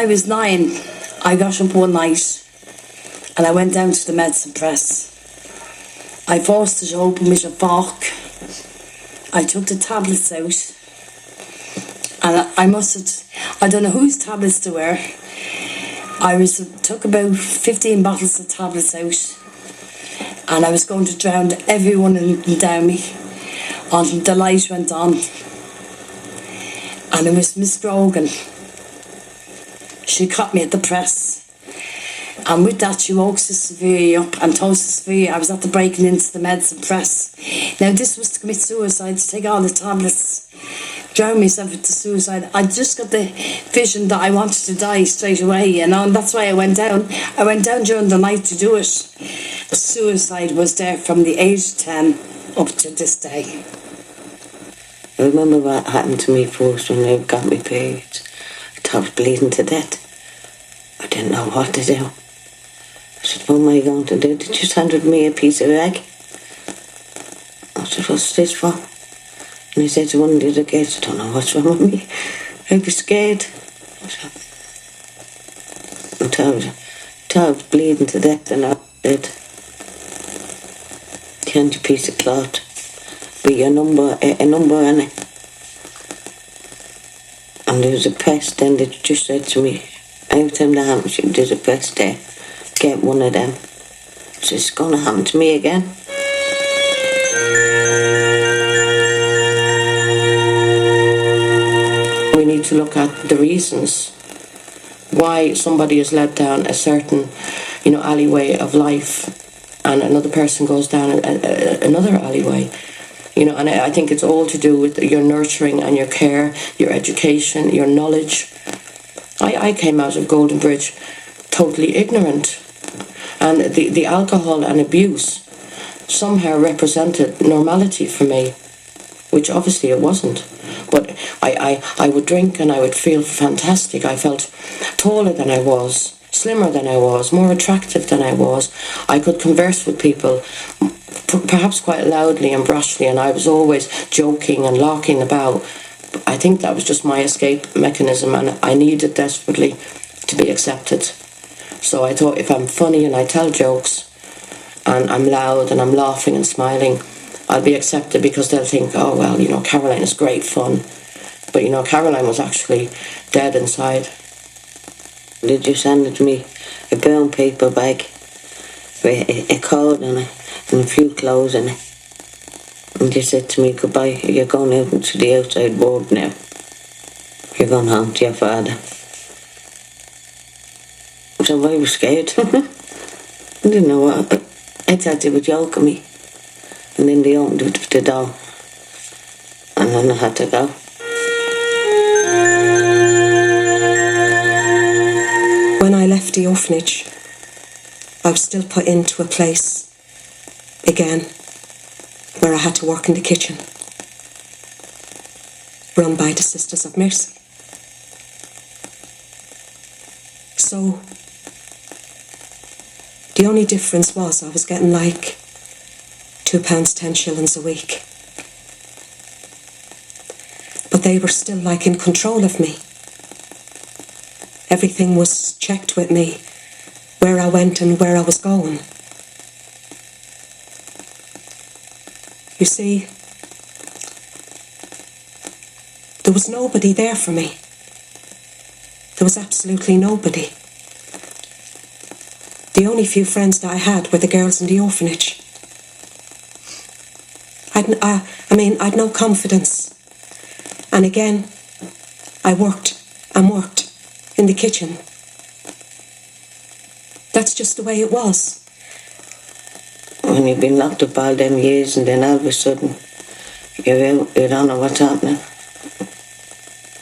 was 9, I got up one night and I went down to the medicine press. I forced it open with a fork. I took the tablets out. And I don't know whose tablets they were. Took about 15 bottles of tablets out. And I was going to drown everyone down me until the light went on. And it was Miss Grogan. She caught me at the press. And with that, she woke Sophia up and told Sophia I was at the breaking into the medicine press. Now, this was to commit suicide, to take all the tablets, drown myself into suicide. I just got the vision that I wanted to die straight away, you know, and that's why I went down. I went down during the night to do it. Suicide was there from the age of 10 up to this day. I remember what happened to me first when I got my periods. I thought I was bleeding to death. I didn't know what to do. I said, what am I going to do? They just handed me a piece of egg. I said, what's this for? And he said to one of the other kids, I don't know what's wrong with me. I'd be scared. I thought I was bleeding to death and I did. Hand you a piece of cloth with your number, a number on it. And there was a pest then that just said to me, every time that happens, there's a pest there. Get one of them. So it's going to happen to me again. We need to look at the reasons why somebody is led down a certain, alleyway of life, and another person goes down another alleyway. And I think it's all to do with your nurturing and your care, your education, your knowledge. I came out of Golden Bridge totally ignorant. And the alcohol and abuse somehow represented normality for me, which obviously it wasn't. But I would drink and I would feel fantastic. I felt taller than I was, slimmer than I was, more attractive than I was. I could converse with people, perhaps quite loudly and brashly, and I was always joking and larking about. I think that was just my escape mechanism, and I needed desperately to be accepted. So I thought, if I'm funny and I tell jokes and I'm loud and I'm laughing and smiling, I'll be accepted, because they'll think, oh well, Caroline is great fun. But Caroline was actually dead inside. They just handed me a brown paper bag with a card on it and a few clothes in it. And they said to me, goodbye, you're going out into the outside world now. You're going home to your father. So I was scared. I didn't know what. I thought they were joking me. And then they opened the door. And then I had to go. When I left the orphanage, I was still put into a place again where I had to work in the kitchen, run by the Sisters of Mercy. So the only difference was I was getting like £2.10 a week. But they were still like in control of me. Everything was checked with me, where I went and where I was going. You see, there was nobody there for me. There was absolutely nobody. The only few friends that I had were the girls in the orphanage. I'd no confidence. And again, I worked and worked in the kitchen. That's just the way it was. When you've been locked up all them years and then all of a sudden you're out, you don't know what's happening,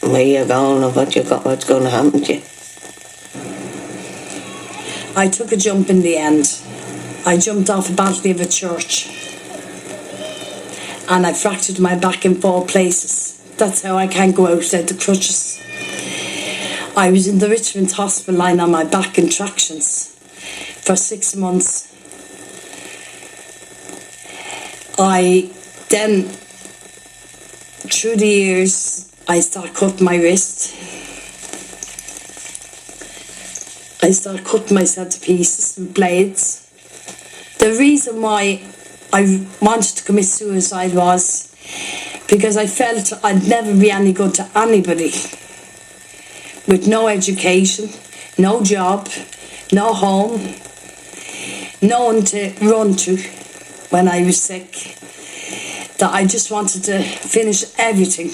where you're going or what's going to happen to you. I took a jump in the end. I jumped off a balcony of a church and I fractured my back in 4 places. That's how I can't go out without the crutches. I was in the Richmond Hospital lying on my back in tractions for 6 months. I then, through the years, I started cutting my wrist. I started cutting myself to pieces with blades. The reason why I wanted to commit suicide was because I felt I'd never be any good to anybody. With no education, no job, no home, no one to run to when I was sick, that I just wanted to finish everything.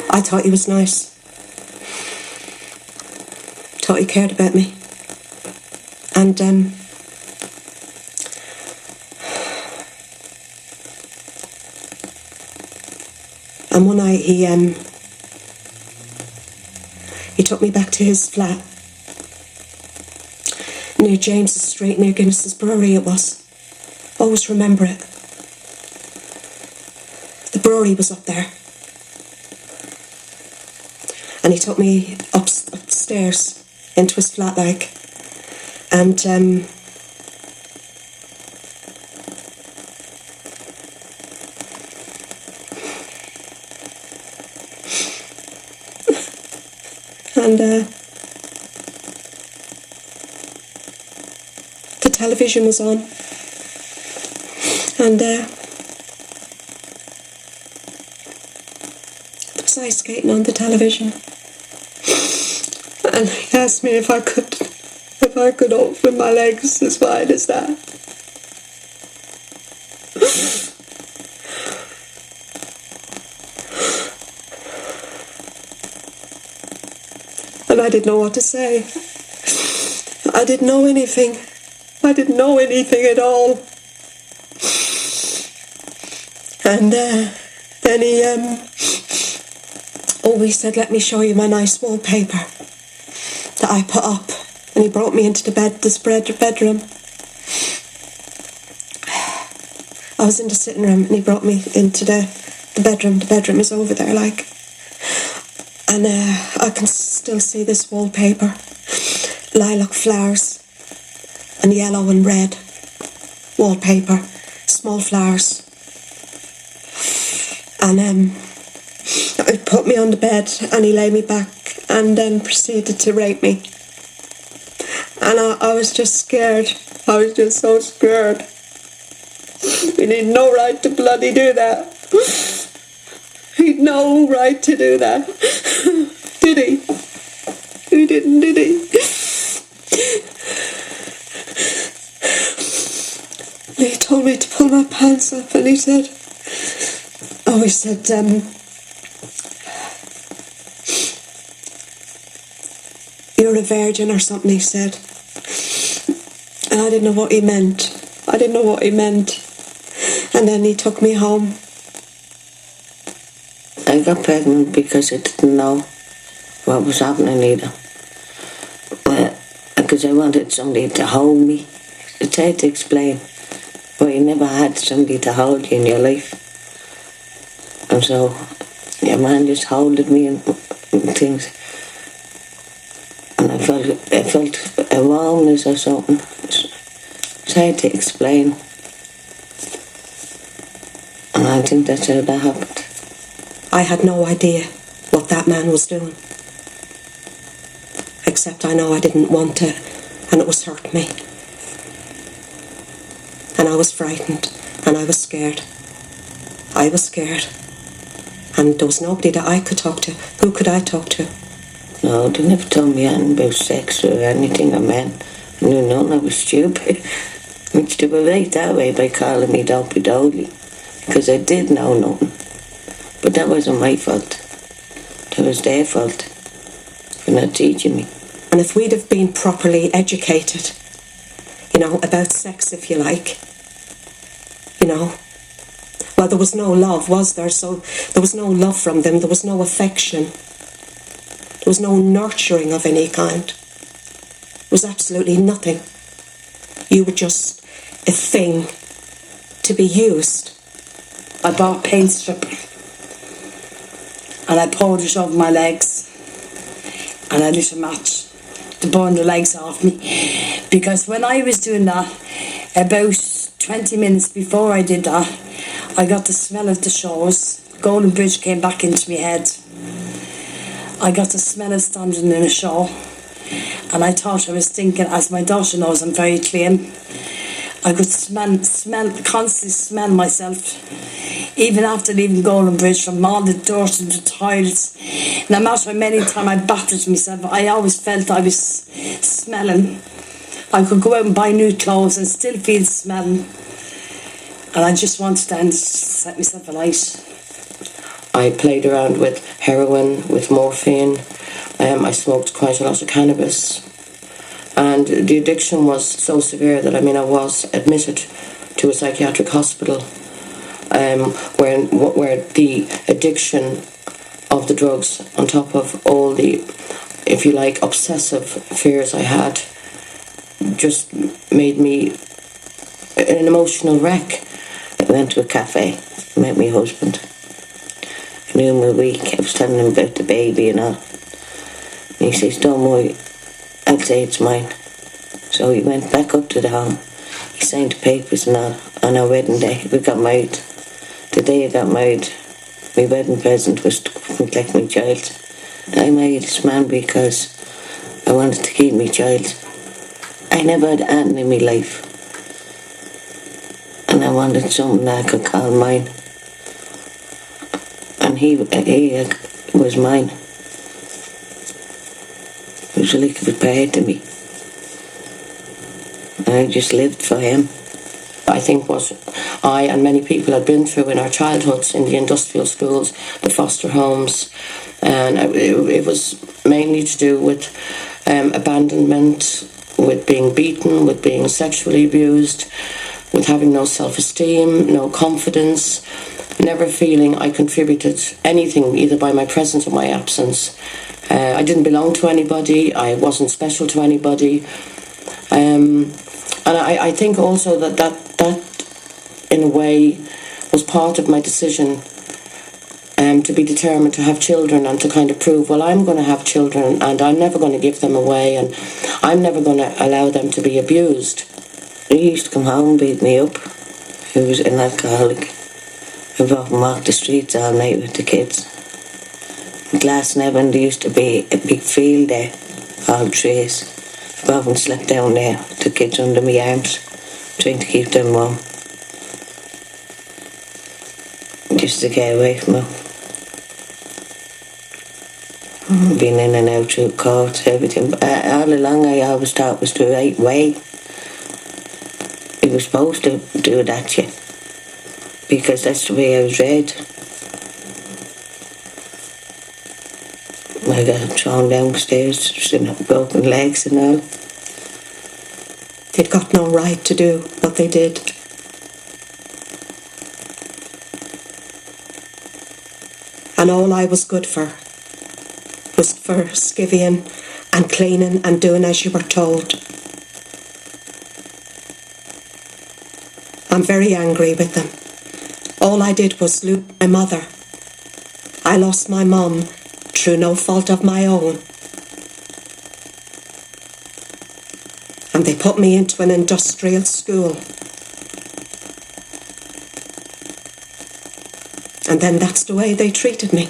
I thought he was nice. Thought he cared about me. And one night he took me back to his flat near James's Street, near Guinness's Brewery it was. Always remember it. The brewery was up there. And he took me upstairs into his flat, like, and the television was on, and there was ice skating on the television, and he asked me if I could open my legs as wide as that. And I didn't know what to say. I didn't know anything. I didn't know anything at all. And then he said, let me show you my nice wallpaper that I put up. And he brought me into this bedroom. I was in the sitting room and he brought me into the bedroom. The bedroom is over there, like. And I can still see this wallpaper. Lilac flowers and yellow and red wallpaper. Small flowers. And he put me on the bed and he laid me back and then proceeded to rape me. And I was just scared. I was just so scared. He had no right to bloody do that. He'd no right to do that. Did he? He didn't, did he? He told me to pull my pants up and he said, you're a virgin or something, he said. And I didn't know what he meant. And then he took me home. I got pregnant because I didn't know what was happening either. Because I wanted somebody to hold me. It's hard to explain. But you never had somebody to hold you in your life. And so your man just holded me and things. And I felt a warmness or something. It's hard to explain. And I think that's how that happened. I had no idea what that man was doing. Except I know I didn't want it, and it was hurting me. And I was frightened, and I was scared. I was scared. And there was nobody that I could talk to. Who could I talk to? No, they never told me anything about sex or anything or men. I knew none. I was stupid. Which they were right that way by calling me Dopey Dolly. Because I did know nothing. But that wasn't my fault. That was their fault for not teaching me. And if we'd have been properly educated, about sex, if you like, well, there was no love, was there? So there was no love from them. There was no affection. There was no nurturing of any kind. There was absolutely nothing. You were just a thing to be used. I bought a paint stripper and I poured it over my legs and I lit a match to burn the legs off me, because when I was doing that, about 20 minutes before I did that, I got the smell of the shores Golden Bridge came back into my head. I got the smell of standing in a show, and I thought I was thinking, as my daughter knows, I'm very clean. I could constantly smell myself, even after leaving Golden Bridge, from all the dirt and the tiles. No matter how many times I battered myself, I always felt I was smelling. I could go out and buy new clothes and still feel smelling. And I just wanted to set myself alight. I played around with heroin, with morphine. I smoked quite a lot of cannabis. And the addiction was so severe that, I was admitted to a psychiatric hospital where the addiction of the drugs, on top of all the, if you like, obsessive fears I had, just made me an emotional wreck. I went to a cafe, met my husband. I knew him a week. I was telling him about the baby and all. And he says, don't worry, I'll say it's mine. So he went back up to the home. He signed the papers and all on our wedding day. We got married. The day I got married, my wedding present was to come and collect my child. I married this man because I wanted to keep my child. I never had anything in my life. And I wanted something that I could call mine. And he was mine. He was like a part to me. And I just lived for him. I think what I and many people had been through in our childhoods, in the industrial schools, the foster homes, and it was mainly to do with abandonment, with being beaten, with being sexually abused, with having no self-esteem, no confidence, never feeling I contributed anything, either by my presence or my absence. I didn't belong to anybody, I wasn't special to anybody. And I think also that in a way was part of my decision to be determined to have children and to kind of prove, well, I'm going to have children and I'm never going to give them away and I'm never going to allow them to be abused. He used to come home and beat me up. He was an alcoholic. I'd often walk the streets all night with the kids. In Glasnevin, there used to be a big field there, all trees. I'd often slept down there with the kids under my arms, trying to keep them warm. Just to get away from them. Been in and out through courts, everything. But all along I always thought it was the right way. You were supposed to do that, yeah. Because that's the way I was raised. I got thrown downstairs, broken legs and all. They'd got no right to do what they did. And all I was good for was for skivvying and cleaning and doing as you were told. I'm very angry with them. All I did was lose my mother. I lost my mum through no fault of my own. And they put me into an industrial school. And then that's the way they treated me.